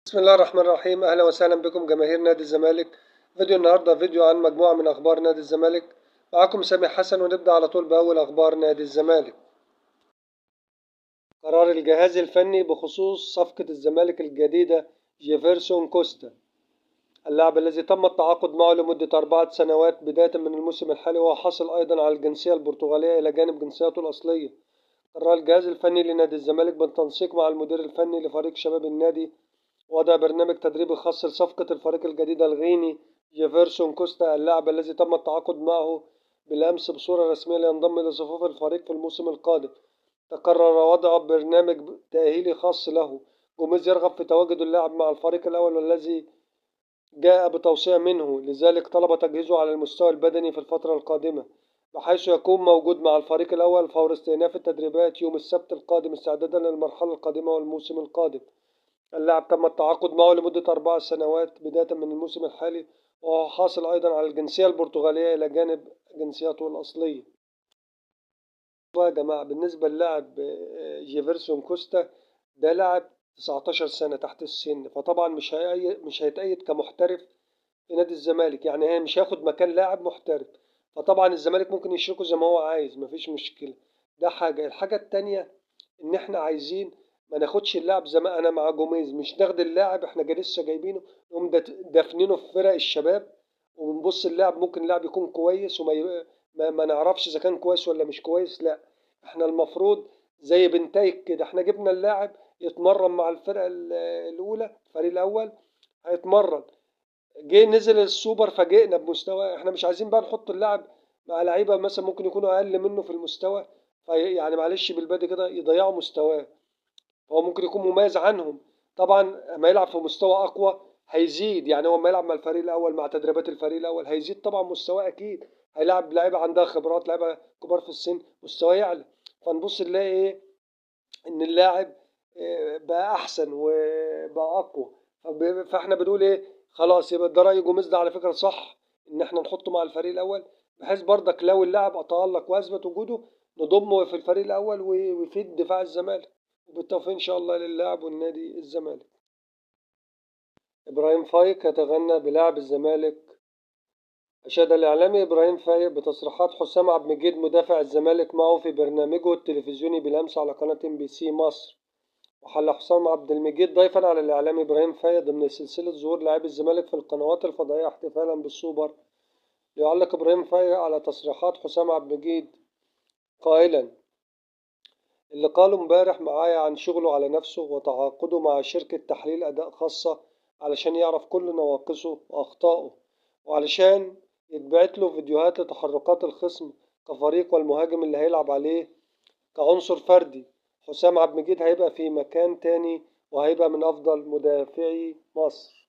بسم الله الرحمن الرحيم. أهلا وسهلا بكم جماهير نادي الزمالك. فيديو النهاردة فيديو عن مجموعة من أخبار نادي الزمالك. معكم سامي حسن، ونبدأ على طول بأول أخبار نادي الزمالك. قرار الجهاز الفني بخصوص صفقة الزمالك الجديدة جيفرسون كوستا، اللاعب الذي تم التعاقد معه لمدة 4 سنوات بداية من الموسم الحالي، وهو حاصل أيضا على الجنسية البرتغالية إلى جانب جنسيته الأصلية. قرر الجهاز الفني لنادي الزمالك بالتنسيق مع المدير الفني لفريق شباب النادي وضع برنامج تدريبي خاص لصفقة الفريق الجديد الغيني جيفرسون كوستا، اللاعب الذي تم التعاقد معه بالأمس بصورة رسمية لينضم لصفوف الفريق في الموسم القادم. تقرر وضع برنامج تأهيلي خاص له. جوميز يرغب في تواجد اللاعب مع الفريق الأول، والذي جاء بتوصية منه، لذلك طلب تجهيزه على المستوى البدني في الفترة القادمة، بحيث يكون موجود مع الفريق الأول فور استئناف التدريبات يوم السبت القادم استعدادا للمرحلة القادمة والموسم القادم. اللاعب تم التعاقد معه لمدة 4 سنوات بداية من الموسم الحالي، وهو حاصل أيضا على الجنسية البرتغالية إلى جانب جنسيته الأصلية. يا جماعة، بالنسبة للاعب جيفرسون كوستا، ده لاعب 19 سنة تحت السن، فطبعا مش هيتأيد كمحترف في نادي الزمالك، يعني هي مش هياخد مكان لاعب محترف. فطبعا الزمالك ممكن يشركه زي ما هو عايز، مفيش مشكلة. ده حاجة. الحاجة التانية ان احنا عايزين ما ناخدش اللاعب زي ما انا مع جوميز، مش ناخد اللاعب احنا لسه جايبينه نقوم دافنينه في فرق الشباب، ونبص اللاعب ممكن اللاعب يكون كويس ما نعرفش اذا كان كويس ولا مش كويس. لا، احنا المفروض زي بنتايج كده، احنا جبنا اللاعب يتمرن مع الفرقة الاولى، الفريق الاول هيتمرن، جه نزل السوبر فاجئنا بمستوى. احنا مش عايزين بقى نحط اللاعب مع لعيبه مثلا ممكن يكونوا اقل منه في المستوى، يعني معلش بالبادي كده يضيعوا مستواه. هو ممكن يكون مميز عنهم، طبعا لما يلعب في مستوى اقوى هيزيد، يعني هو لما يلعب مع الفريق الاول مع تدريبات الفريق الاول هيزيد طبعا مستواه اكيد، هيلعب لعيبه عندها خبرات، لعيبه كبار في السن، مستواه يعلى. فنبص نلاقي ايه؟ ان اللاعب بقى احسن وبقى اقوى. فاحنا بنقول ايه؟ خلاص، يبقى ده راي جوميز، ده على فكره صح، ان احنا نحطه مع الفريق الاول، بحيث برضك لو اللاعب تالق واثبت وجوده نضمه في الفريق الاول ويفيد دفاع الزمالك. وبالتوفيق ان شاء الله للاعب والنادي الزمالك. ابراهيم فايق يتغنى بلاعب الزمالك. أشاد الإعلامي إبراهيم فايق بتصريحات حسام عبد المجيد مدافع الزمالك معه في برنامجه التلفزيوني بالأمس على قناة MBC مصر. وحل حسام عبد المجيد ضيفا على الإعلامي إبراهيم فايق ضمن سلسلة ظهور لاعبي الزمالك في القنوات الفضائية احتفالا بالسوبر. ليعلق إبراهيم فايق على تصريحات حسام عبد المجيد قائلا: اللي قاله امبارح معايا عن شغله على نفسه وتعاقده مع شركة تحليل أداء خاصة علشان يعرف كل نواقصه وأخطائه، وعلشان يتبعت له فيديوهات لتحركات الخصم كفريق والمهاجم اللي هيلعب عليه كعنصر فردي. حسام عبد المجيد هيبقى في مكان تاني، وهيبقى من أفضل مدافعي مصر.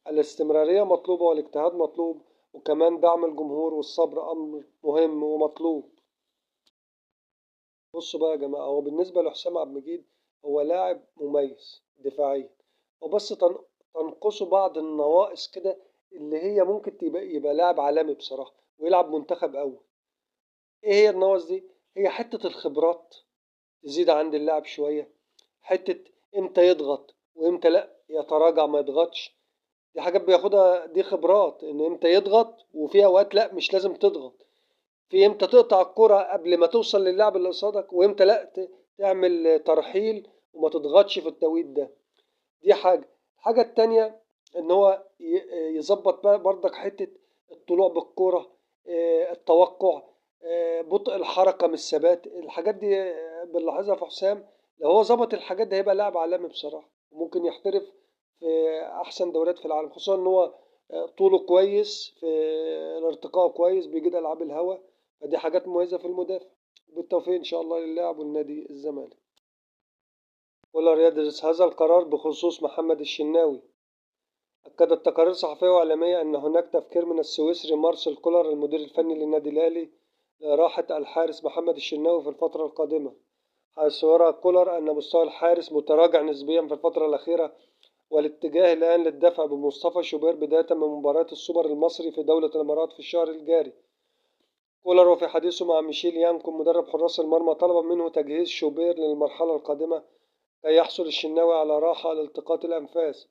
الاستمرارية مطلوبة والاجتهاد مطلوب، وكمان دعم الجمهور والصبر أمر مهم ومطلوب. بصوا بقى يا جماعة، هو بالنسبة لحسام عبد المجيد هو لاعب مميز دفاعيا، وبس تنقصه بعض النواقص كده، اللي هي ممكن يبقى لاعب عالمي بصراحة ويلعب منتخب أول. إيه هي النواقص دي؟ هي حتة الخبرات تزيد عند اللاعب شوية، حتة إمتى يضغط وإمتى لأ يتراجع ما يضغطش. دي حاجات بياخدها، دي خبرات، إن إمتى يضغط وفي أوقات لأ مش لازم تضغط، في امتى تقطع الكرة قبل ما توصل للاعب اللي قصادك، وامتى لا تعمل ترحيل وما تضغطش في التوقيت ده. دي الحاجة التانية ان هو يظبط بقى برضك حتة الطلوع بالكرة، التوقع، بطء الحركة من الثبات، الحاجات دي بنلاحظها في حسام. لو هو ظبط الحاجات دي هيبقى لاعب عالمي بصراحة، وممكن يحترف في أحسن دوريات في العالم، خصوصا إن هو طوله كويس، في الارتقاء كويس، بيجيد ألعاب الهواء، فدي حاجات مميزة في المدافع. بالتوفيق إن شاء الله للاعب والنادي الزمالك. كولر يدرس هذا القرار بخصوص محمد الشناوي. أكدت تقارير صحفية وإعلامية أن هناك تفكير من السويسري مارسيل كولر المدير الفني للنادي الأهلي لإراحة الحارس محمد الشناوي في الفترة القادمة، حيث يرى كولر أن مستوى الحارس متراجع نسبيا في الفترة الأخيرة، والاتجاه الآن للدفع بمصطفى شوبير بداية من مباراة السوبر المصري في دولة الإمارات في الشهر الجاري. كولر وفي حديثه مع ميشيل يانكون مدرب حراس المرمى طلب منه تجهيز شوبير للمرحلة القادمة كي يحصل الشناوي على راحة لالتقاط الأنفاس.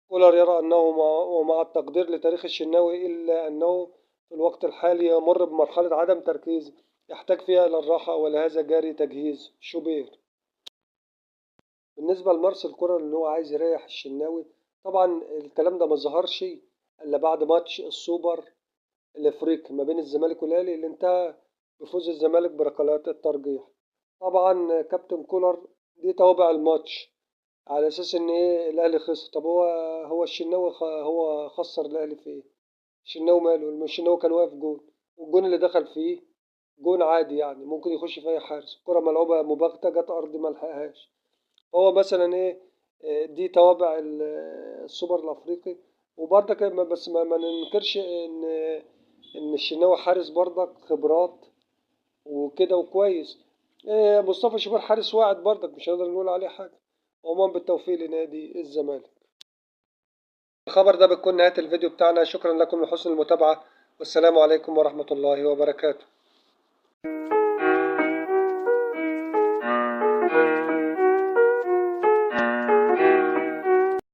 كولر يرى أنه ومع التقدير لتاريخ الشناوي إلا أنه في الوقت الحالي يمر بمرحلة عدم تركيز يحتاج فيها إلى الراحة، ولهذا جاري تجهيز شوبير. بالنسبة لمارسيل كولر إن هو عايز يريح الشناوي، طبعا الكلام ده ما ظهرش إلا بعد ماتش السوبر الإفريقي ما بين الزمالك والأهلي اللي انتهى بفوز الزمالك بركلات الترجيح. طبعا كابتن كولر دي توابع الماتش على اساس ان ايه الاهلي خسر. طب هو الشناوي هو خسر الاهلي في ايه؟ الشناوي ماله؟ الشناوي كان واقف جون، والجون اللي دخل فيه جون عادي يعني ممكن يخش في اي حارس، الكرة ملعوبة مباغتة جت ارض ما لحقهاش. هو مثلا ايه؟ دي توابع السوبر الافريقي. وبرضك بس ما ننكرش ان الشناوي حارس برضك خبرات وكده وكويس. مصطفى شوبير حارس واعد برضك مش هنقدر نقول عليه حاجة. عموما بالتوفيق لنادي الزمالك. الخبر ده بيكون نهاية الفيديو بتاعنا، شكرا لكم لحسن المتابعة، والسلام عليكم ورحمة الله وبركاته.